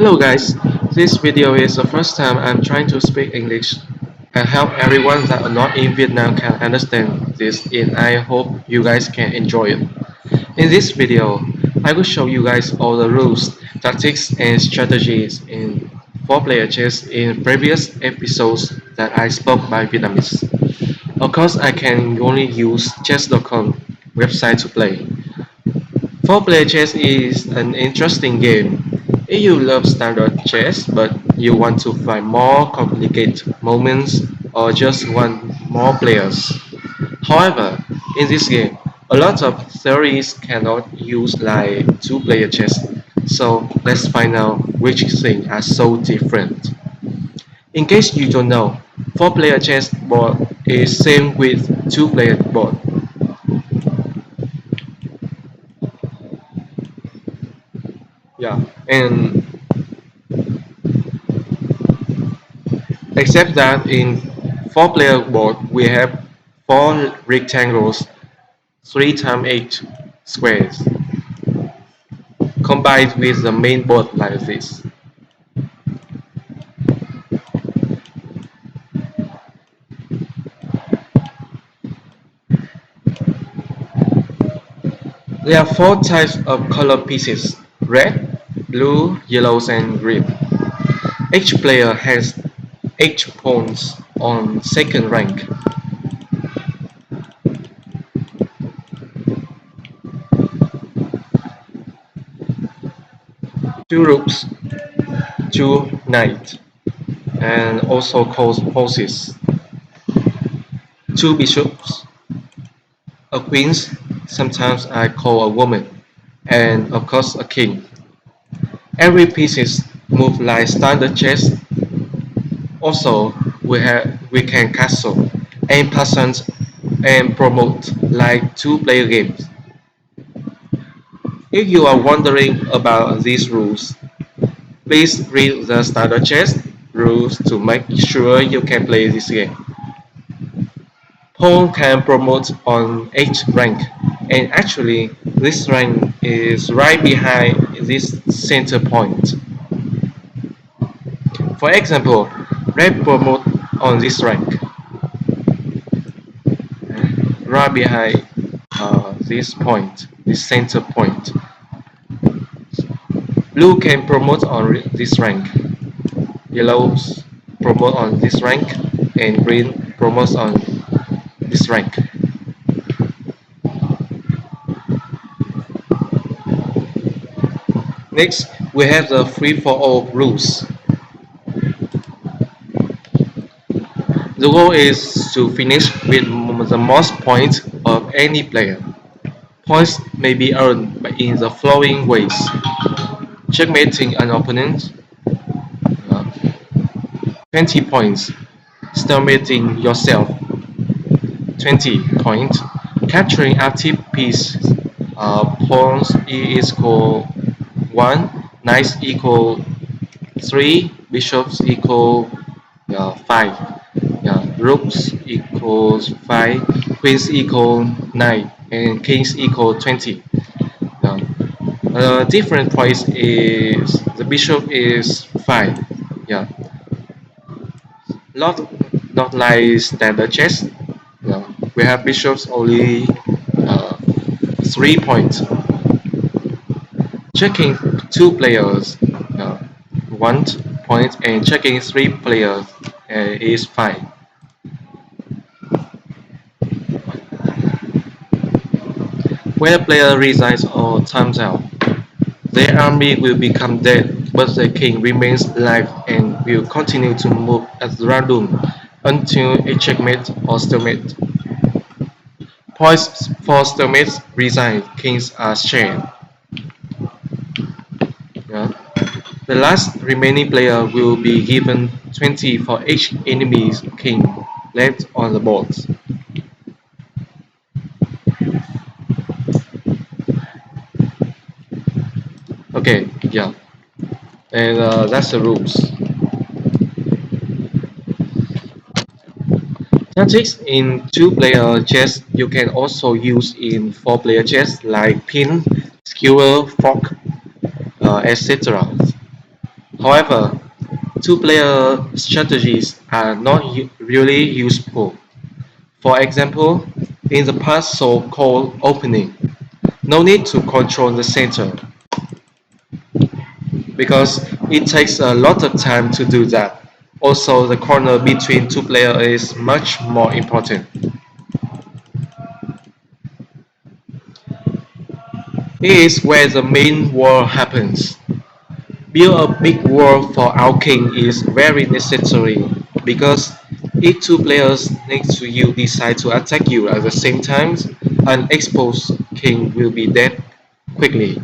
Hello guys, this video is the first time I'm trying to speak English and help everyone that are not in Vietnam can understand this and I hope you guys can enjoy it. In this video, I will show you guys all the rules, tactics and strategies in 4-player chess in previous episodes that I spoke by Vietnamese. Of course, I can only use chess.com website to play. Four-player chess is an interesting game. If you love standard chess but you want to find more complicated moments or just want more players. However, in this game, a lot of theories cannot use like two-player chess. So let's find out which things are so different. In case you don't know, four-player chess board is same with two-player board. Yeah, and except that in four-player board we have four rectangles, 3 times 8 squares, combined with the main board like this. There are four types of color pieces: red, blue, yellows, and green. Each player has 8 pawns on second rank. Two rooks, two knights, and also called horses. Two bishops, a queen, sometimes I call a woman, and of course a king. Every pieces move like standard chess. Also, we can castle and present and promote like two-player games. If you are wondering about these rules, please read the standard chess rules to make sure you can play this game. Pawn can promote on each rank, and actually this rank is right behind this center point. For example, red promote on this rank, right behind this point, this center point. Blue can promote on this rank, yellows promote on this rank, and green promotes on this rank. Next, we have the free-for-all rules. The goal is to finish with the most points of any player. Points may be earned in the following ways: checkmating an opponent, uh, 20 points; stalemating yourself, 20 points; capturing active piece, pawns is equal 1, knights equal 3, bishops equal 5, rooks equals 5, queens equal 9, and kings equal 20. Yeah. Different price is the bishop is 5. Yeah, not not like standard chess. Yeah. We have bishops only 3 points. Checking two players, 1 point, and checking three players is 5. When a player resigns or times out, their army will become dead, but the king remains alive and will continue to move at random until a checkmate or stalemate. Points for stalemates resign, kings are shared. Yeah. The last remaining player will be given 20 for each enemy king left on the board. Okay, yeah, and that's the rules. Tactics in two-player chess you can also use in four-player chess like pin, skewer, fork, etc. However, two-player strategies are not really useful. For example, in the past so-called opening, no need to control the center because it takes a lot of time to do that. Also, the corner between two players is much more important. It is where the main war happens. Build a big wall for our king is very necessary because if two players next to you decide to attack you at the same time, an exposed king will be dead quickly.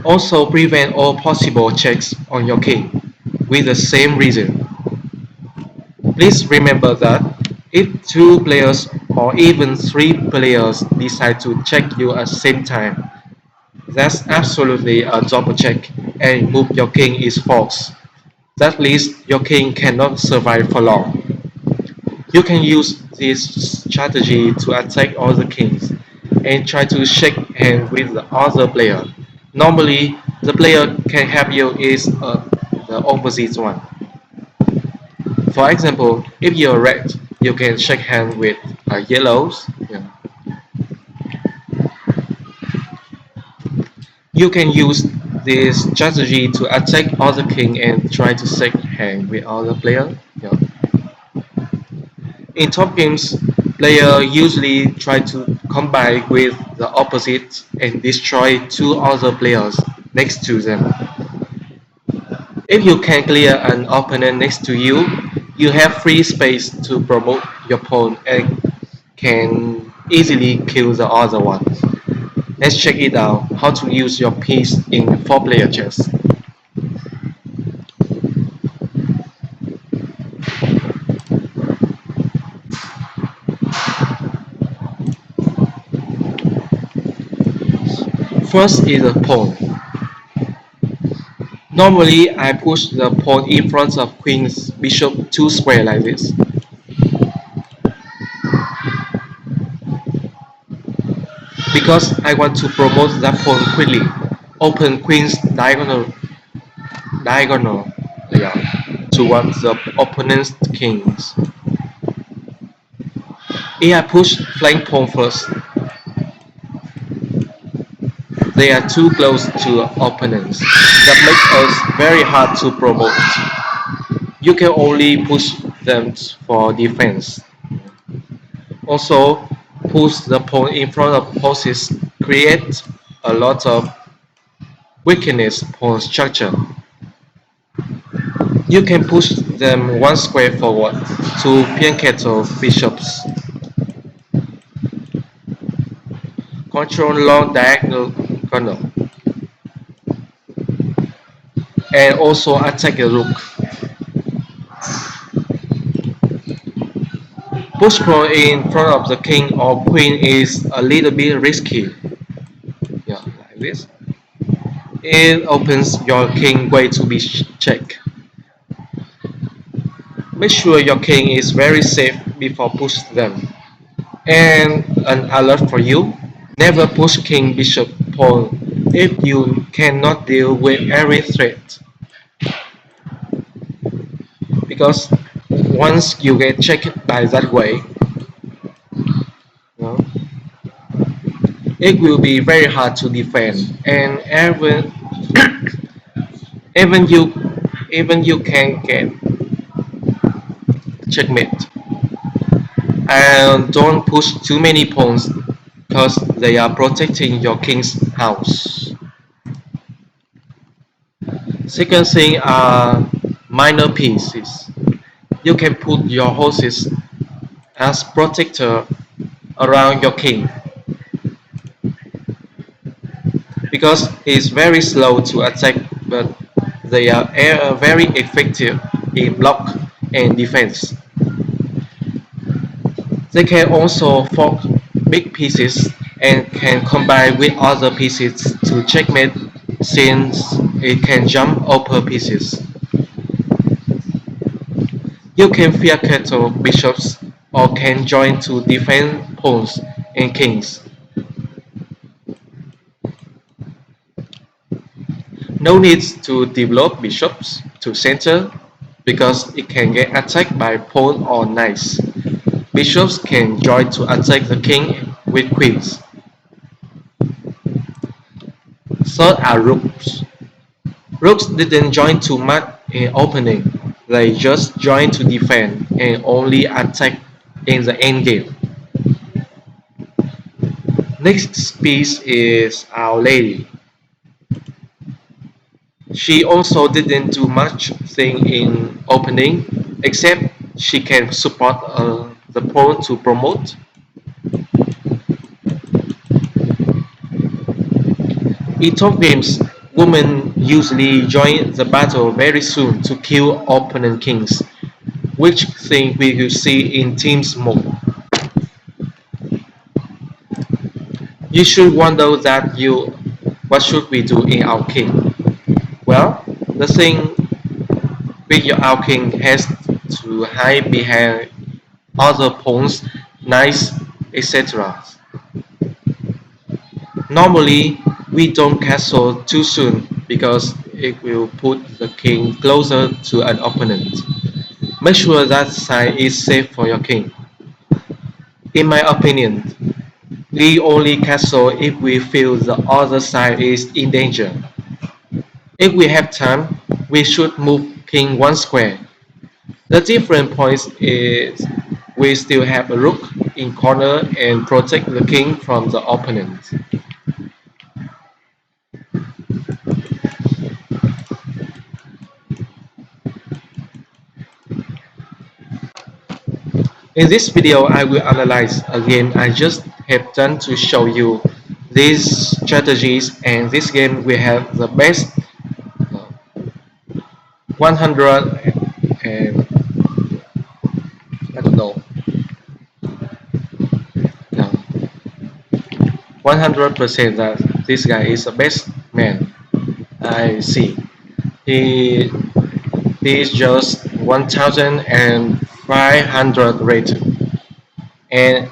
Also prevent all possible checks on your king with the same reason. Please remember that if two players or even three players decide to check you at the same time, that's absolutely a double check and move your king is false. That means your king cannot survive for long. You can use this strategy to attack other kings and try to shake hands with the other player. Normally, the player can help you is the opposite one. For example, if you're red, you can shake hands with yellows. Yeah. You can use this strategy to attack other king and try to shake hands with other player. Yeah. In top games, players usually try to combine with the opposite and destroy two other players next to them. If you can clear an opponent next to you, you have free space to promote your pawn and can easily kill the other one. Let's check it out how to use your piece in 4-player chess. First is a pawn. Normally I push the pawn in front of queen's bishop 2 square like this. Because I want to promote that pawn quickly. Open queen's diagonal yeah, towards the opponent's kings. If I push flank pawn first, they are too close to opponents. That makes us very hard to promote. You can only push them for defense. Also, push the pawn in front of poses create a lot of weakness pawn structure. You can push them one square forward to Pianketo bishops. Control long diagonal and also attack a rook. Push pawn in front of the king or queen is a little bit risky. Yeah, like this. It opens your king way to be checked. Make sure your king is very safe before push them. And an alert for you, never push king bishop pawn if you cannot deal with every threat. Because once you get checked by that way, you know, it will be very hard to defend and even you even you can get checkmate. And don't push too many pawns because they are protecting your king's house. Second thing are minor pieces. You can put your horses as protector around your king because it's very slow to attack but they are very effective in block and defense. They can also fork big pieces and can combine with other pieces to checkmate since it can jump over pieces. You can fianchetto bishops or can join to defend pawns and kings. No need to develop bishops to center because it can get attacked by pawn or knights. Bishops can join to attack the king with queens. Third are rooks. Rooks didn't join to mark an opening, they just joined to defend and only attack in the endgame. Next piece is Our Lady. She also didn't do much thing in opening, except she can support the pawn to promote. In top games, women usually join the battle very soon to kill opponent kings, which thing we will see in teams mode. You should wonder that what should we do in our king? Well, the thing with your our king has to hide behind other pawns, knights, etc. Normally, we don't castle too soon because it will put the king closer to an opponent. Make sure that side is safe for your king. In my opinion, we only castle if we feel the other side is in danger. If we have time, we should move king one square. The different point is we still have a rook in corner and protect the king from the opponent. In this video, I will analyze again. I just have done to show you these strategies, and this game we have the best 100 and I don't know, no, 100% that this guy is the best man I see. He he is just 1,500 rated, and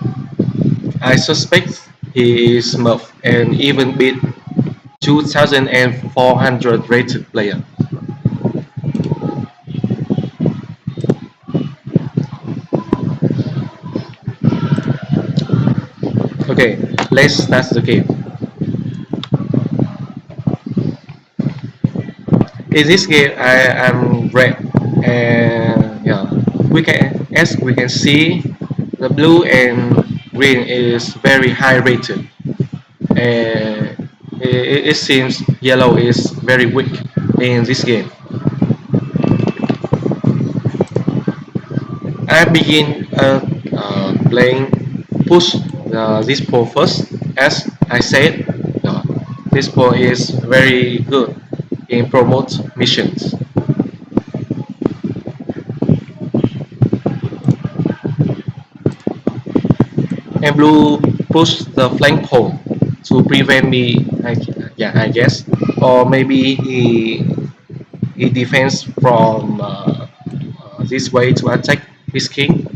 I suspect he is Smurf and even beat 2,400 rated player. Okay, let's start the game. In this game, I am red, and yeah, we can see the blue and green is very high rated, and it seems yellow is very weak in this game. I begin playing push this pawn first. As I said, this pawn is very good in promote missions. And blue push the flank pawn to prevent me. Yeah, I guess, or maybe he defends from this way to attack his king.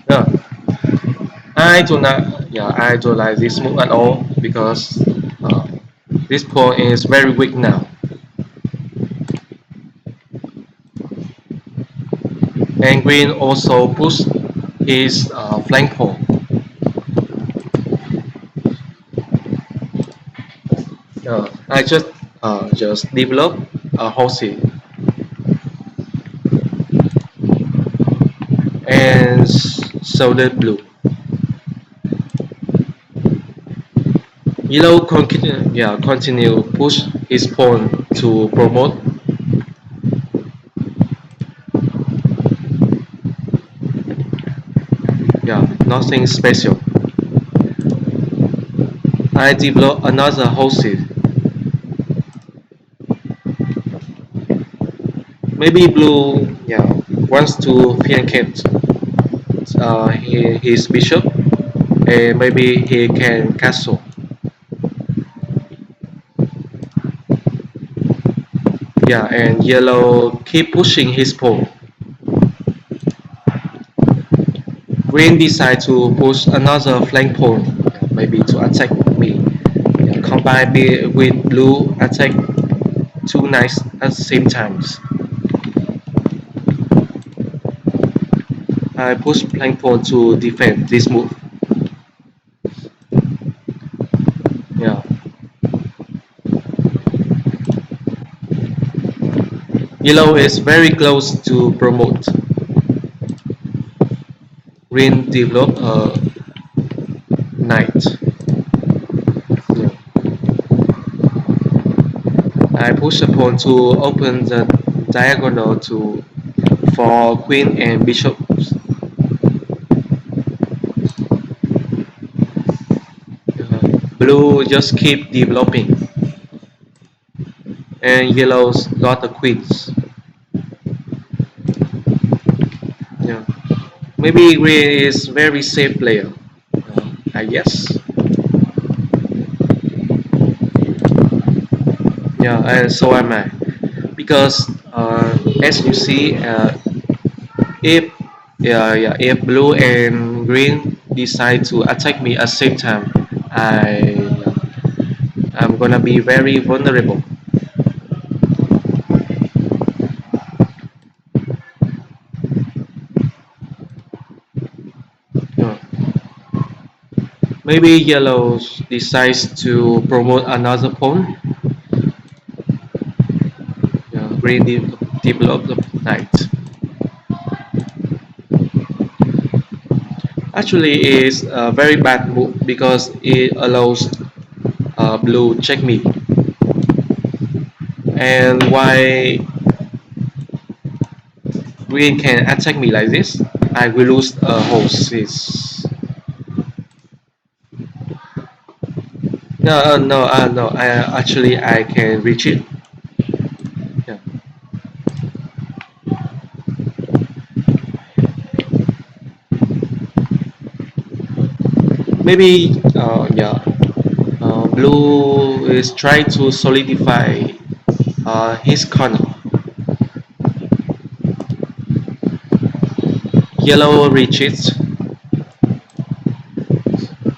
Yeah, I do not. Yeah, I don't like this move at all because this pawn is very weak now. And green also push his flank pawn. I just develop a horse and solid blue. Yellow continue push his pawn to promote. Yeah, nothing special. I develop another horse. Maybe blue, wants to flankate his bishop, and maybe he can castle. Yeah, and yellow keep pushing his pawn. Green decide to push another flank pawn, maybe to attack me, with blue attack two knights at the same times. I push plank pawn to defend this move. Yeah. Yellow is very close to promote. Green develop a knight. Yeah. I push a pawn to open the diagonal to for queen and bishops. Blue just keep developing, and yellows got the queens. Yeah. Maybe green is very safe player. I guess. Yeah, and so am I. Because as you see, if if blue and green decide to attack me at the same time, I'm gonna be very vulnerable. Yeah. Maybe yellow decides to promote another pawn. Yeah, green develop the knight. Actually, it's a very bad move because it allows blue checkmate. And why green can attack me like this? I will lose a horse. No. I can reach it. Yeah. Maybe blue is trying to solidify his corner. Yellow retreats.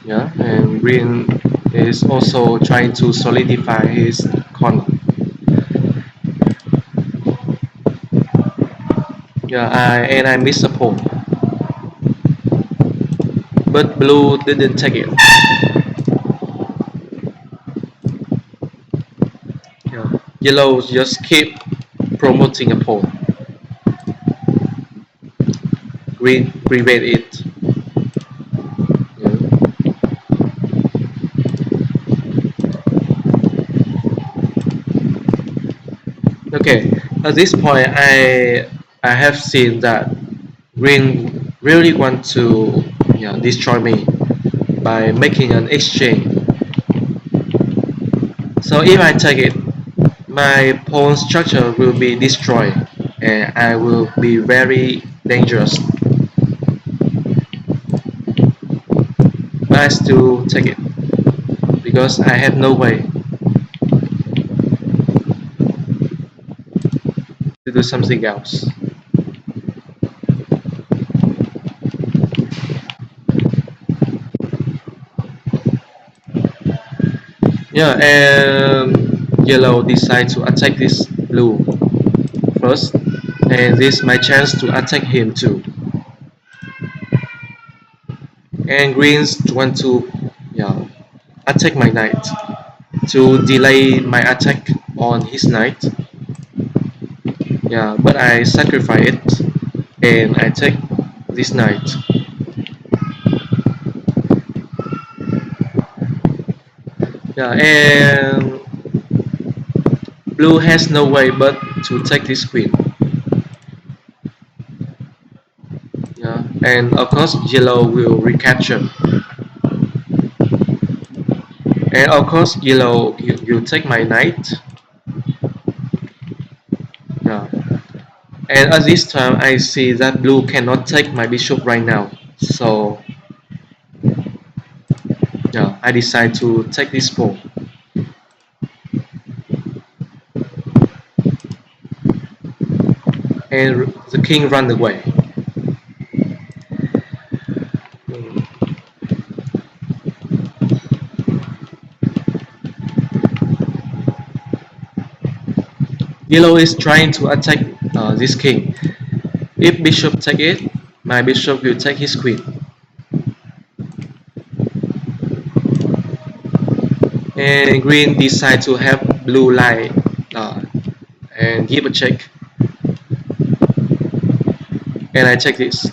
Yeah, and green is also trying to solidify his corner. Yeah, and I miss a pawn, but blue didn't take it. Yeah. Yellow just keep promoting a pawn. Green prevent it. Yeah. Okay, at this point, I have seen that green really want to destroy me by making an exchange. So if I take it, my pawn structure will be destroyed, and I will be very dangerous. But I still take it because I have no way to do something else. Yeah, and yellow decide to attack this blue first, and this is my chance to attack him too. And greens want to attack my knight to delay my attack on his knight. Yeah, but I sacrifice it and I take this knight. Yeah, and blue has no way but to take this queen. Yeah, and of course yellow will recapture. And of course yellow you take my knight. Yeah. And at this time I see that blue cannot take my bishop right now. So yeah, I decide to take this pawn. And the king run away. Yellow is trying to attack this king. If bishop take it, my bishop will take his queen. And green decide to have blue light and give a check. And I check this.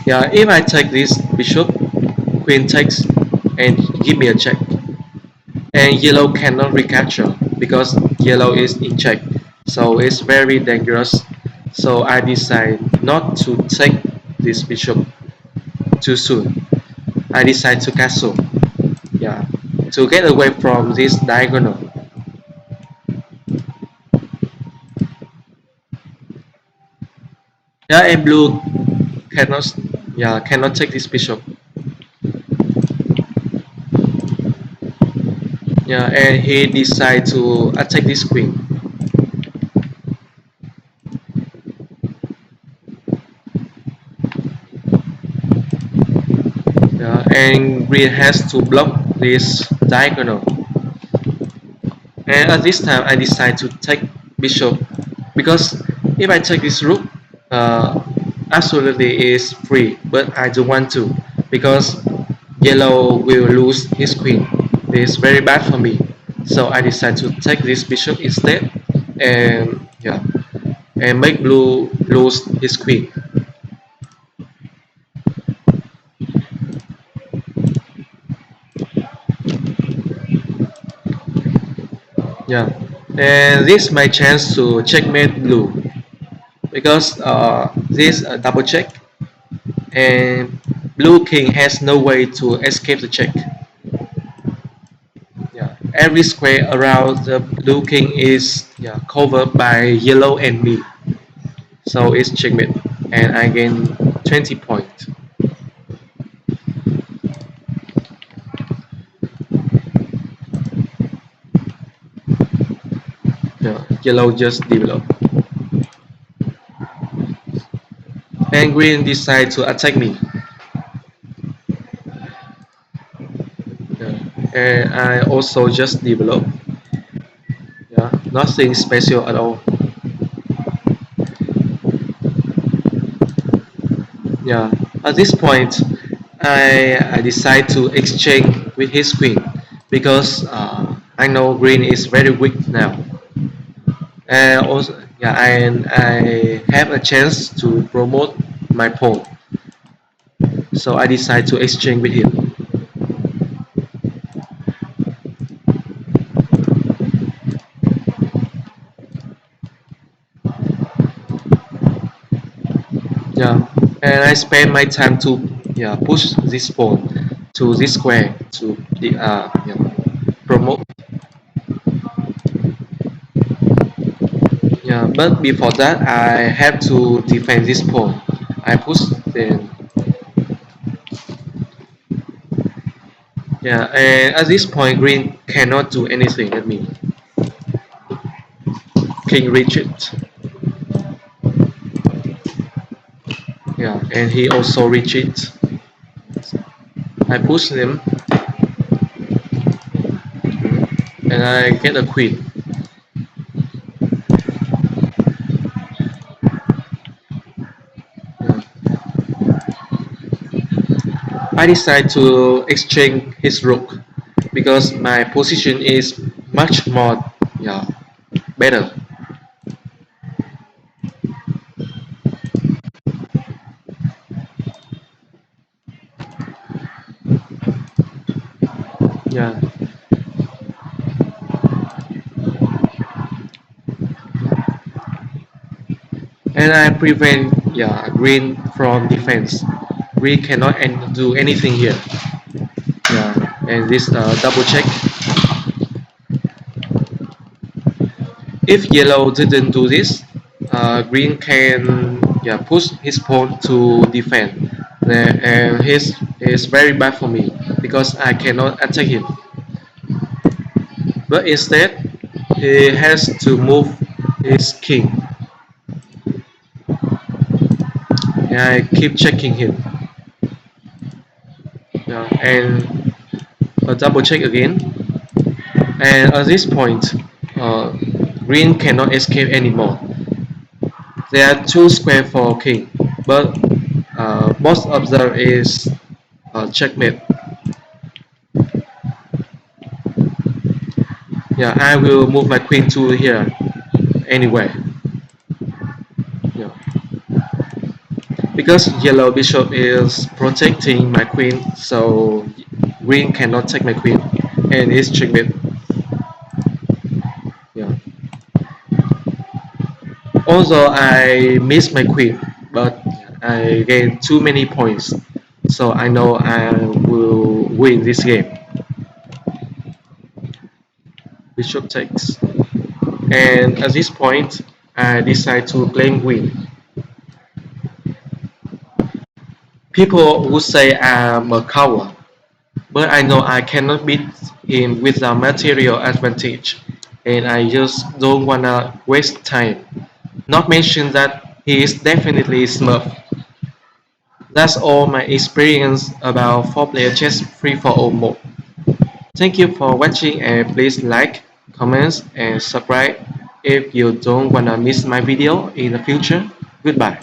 Yeah, if I take this bishop, queen takes and give me a check. And yellow cannot recapture because yellow is in check. So it's very dangerous. So I decide not to take this bishop too soon. I decide to castle. Yeah, to get away from this diagonal. Yeah, and blue cannot cannot take this bishop. Yeah, and he decide to attack this queen. Yeah, and green has to block this diagonal. And at this time, I decide to take bishop because if I take this rook, uh, absolutely is free. But I don't want to because yellow will lose his queen. This is very bad for me. So I decide to take this bishop instead, and yeah, and make blue lose his queen. Yeah, and this is my chance to checkmate blue because this double check and blue king has no way to escape the check. Yeah, every square around the blue king is covered by yellow and me, so it's checkmate, and I gain 20 points. Yeah, yellow just develop, and green decide to attack me. Yeah, and I also just develop. Yeah, nothing special at all. Yeah, at this point, I decide to exchange with his queen because I know green is very weak now. And also, yeah, and I have a chance to promote my pawn. So I decide to exchange with him. Yeah, and I spend my time to push this pawn to this square to promote. Yeah, but before that, I have to defend this pawn. I push the Yeah, and at this point, green cannot do anything at me. King retreat. Yeah, and he also retreats. I push him, and I get a queen. Yeah. I decide to exchange his rook because my position is much more better. Yeah, and I prevent green from defense. Green cannot do anything here. Yeah, and this double check. If yellow didn't do this, green can push his pawn to defend. And his is very bad for me because I cannot attack him. But instead, he has to move his king. And I keep checking him. And double check again. And at this point, uh, green cannot escape anymore. There are two squares for king, but most observe is checkmate. Yeah, I will move my queen to here anyway. Yeah. Because yellow bishop is protecting my queen, so green cannot take my queen, and it's checkmate. Yeah. Although I missed my queen, but I gained too many points, so I know I will win this game. Bishop takes, and at this point, I decide to claim queen. People would say I'm a coward, but I know I cannot beat him with a material advantage, and I just don't wanna waste time. Not mention that he is definitely Smurf. That's all my experience about 4-player chess free for all mode. Thank you for watching and please like, comment and subscribe if you don't wanna miss my video in the future. Goodbye.